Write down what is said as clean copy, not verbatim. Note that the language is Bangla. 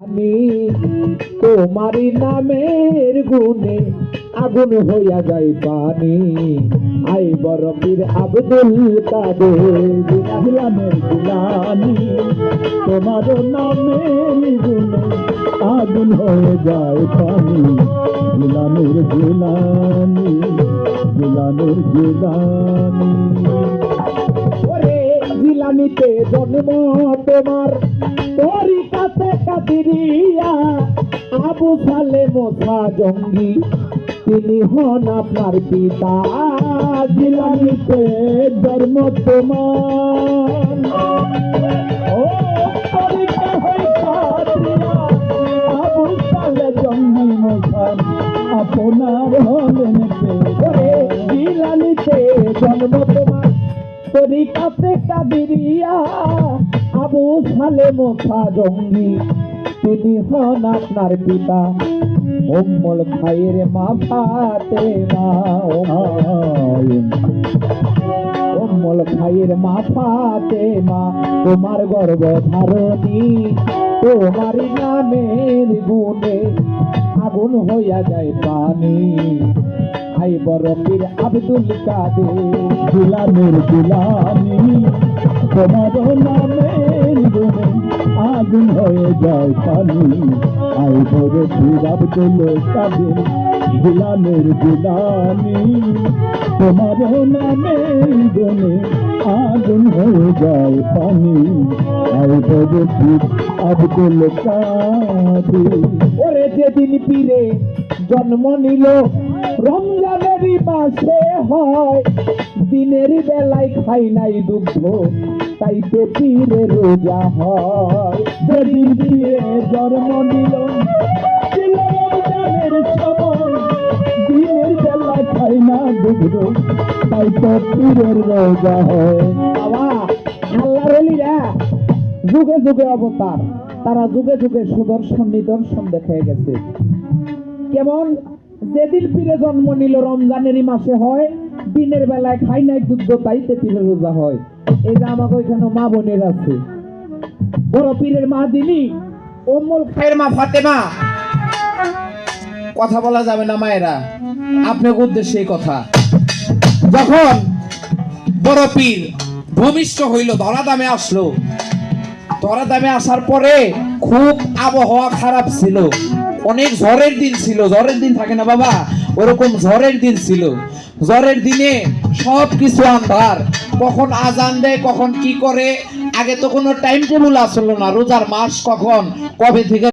আমি তোমারি নামের গুণে আগুন হইয়া যাই পানি। আই বড় পীর আব্দুল কাদের জিলানের জিলানি, তোমার নামের গুণে আগুন হয়ে যায় পানি। জিলানের জিলানি, জিলানের জিলানি। ওরে জিলানিতে জন্ম তোমার, তরিকাতে কাদিরিয়া। আবু সালে মোসা জঙ্গি তিনি হন আপনার পিতা। জিলানিতে জন্ম তোমার, ও তরিকা হই কাদিরিয়া। আবু সালে জঙ্গি মোসা আপনার হলেন ওরে জিলানিতে জন্ম তোমার, তরিকাতে কাদিরিয়া। আবু সালে মোসা জঙ্গি তিনি হন আপনার পিতা। উম্মুল খায়ের মা ফাতেমা, উম্মুল খায়ের মা ফাতেমা তোমার গর্ভধারণী। তোমার নামের গুণে আগুন হইয়া যায় পানি। আই বড় পীর আব্দুল কাদের জিলানের জিলানি, তোমার নামের গুণে আগুন হয়ে যায় পানি। আই বড় পীর আব্দুল কাদের জিলানের জিলানি, তোমার নামের গুণে আগুন হয়ে যায় পানি। আই বড় পীর আব্দুল কাদের। ওরে যেদিন পীরে জন্ম নিল রমজানেরই মাসে হয়, দিনের বেলায় খাই নাই দুগ্ধ তাইতে পীরে রোজা হয়। যেদিন পীরে জন্ম নিল রমজানের সময়, দিনের বেলায় খাই না দুগ্ধ তাইতে পীরের রোজা হয়। বাবা আল্লাহর ওলিরা যুগে যুগে অবতার, তারা যুগে যুগে সুদর্শন নিদর্শন দেখে গেছে। কেমন? যেদিন পীরে জন্ম নিল রমজানেরই মাসে হয়, দিনের বেলায় খাই নাই দুধ তাইতে পীরের রোজা হয়। এই যে আমাকে ওইখানে মা বোনের আছে, বড় পীরের মা যিনি উম্মুল খায়ের মা ফাতেমা। কথা বলা যাবে না মায়েরা, আপনার উদ্দেশ্যে এই কথা। যখন বড় পীর ভূমিষ্ঠ হইল, ধরাধামে আসলো, ধরাধামে আসার পরে খুব আবহাওয়া খারাপ ছিল, অনেক ঝড়ের দিন ছিল। ঝড়ের দিন থাকে না বাবা, ওরকম ঝড়ের দিন ছিল। ঝড়ের দিনে সব কিছু আন্ধার, কখন আজান দেয় কখন কি করে, আগে তো কোনো টাইম টেবিল আসলো না। রোজার মাস কখন কবে থেকে